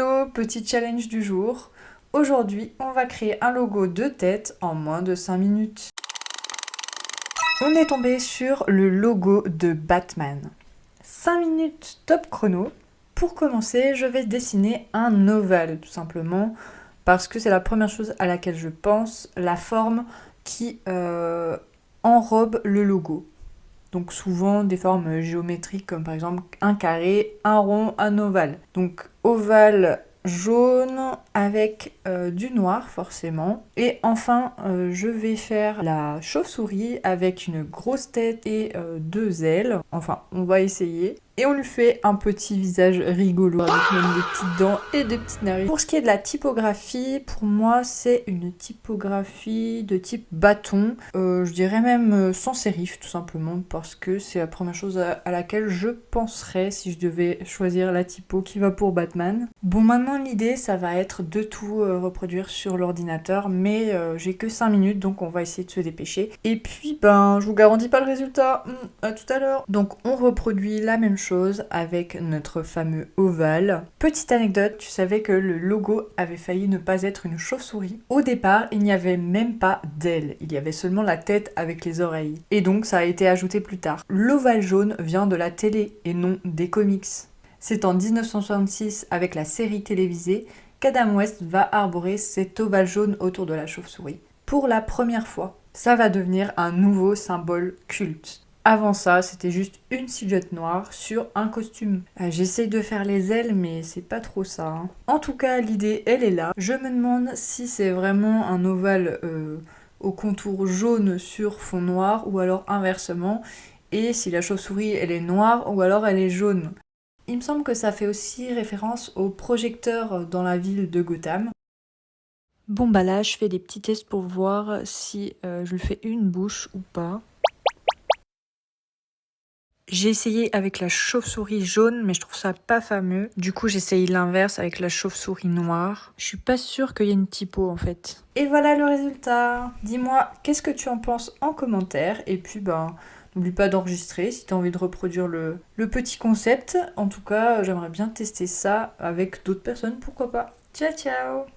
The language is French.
Hello, petit challenge du jour. Aujourd'hui, on va créer un logo de tête en moins de 5 minutes. On est tombé sur le logo de Batman. 5 minutes top chrono. Pour commencer, je vais dessiner un ovale, tout simplement, parce que c'est la première chose à laquelle je pense, la forme qui enrobe le logo. Donc souvent des formes géométriques comme par exemple un carré, un rond, un ovale. Donc ovale jaune avec du noir forcément. Et enfin je vais faire la chauve-souris avec une grosse tête et deux ailes. Enfin on va essayer. Et on lui fait un petit visage rigolo avec même des petites dents et des petites narines. Pour ce qui est de la typographie, pour moi c'est une typographie de type bâton. Je dirais même sans sérif tout simplement parce que c'est la première chose à laquelle je penserais si je devais choisir la typo qui va pour Batman. Bon, maintenant l'idée ça va être de tout reproduire sur l'ordinateur, mais j'ai que 5 minutes donc on va essayer de se dépêcher. Et puis je vous garantis pas le résultat. À tout à l'heure. Donc on reproduit la même chose avec notre fameux ovale. Petite anecdote, tu savais que le logo avait failli ne pas être une chauve-souris. Au départ, il n'y avait même pas d'aile, il y avait seulement la tête avec les oreilles. Et donc ça a été ajouté plus tard. L'ovale jaune vient de la télé et non des comics. C'est en 1966, avec la série télévisée, qu'Adam West va arborer cet ovale jaune autour de la chauve-souris. Pour la première fois, ça va devenir un nouveau symbole culte. Avant ça, c'était juste une silhouette noire sur un costume. J'essaye de faire les ailes, mais c'est pas trop ça. Hein. En tout cas, l'idée, elle est là. Je me demande si c'est vraiment un ovale au contour jaune sur fond noir, ou alors inversement, et si la chauve-souris, elle est noire, ou alors elle est jaune. Il me semble que ça fait aussi référence au projecteur dans la ville de Gotham. Bon bah là, je fais des petits tests pour voir si je lui fais une bouche ou pas. J'ai essayé avec la chauve-souris jaune, mais je trouve ça pas fameux. Du coup, j'essaye l'inverse avec la chauve-souris noire. Je suis pas sûre qu'il y ait une typo en fait. Et voilà le résultat. Dis-moi, qu'est-ce que tu en penses en commentaire. Et puis, n'oublie pas d'enregistrer si tu as envie de reproduire le petit concept. En tout cas, j'aimerais bien tester ça avec d'autres personnes, pourquoi pas. Ciao, ciao!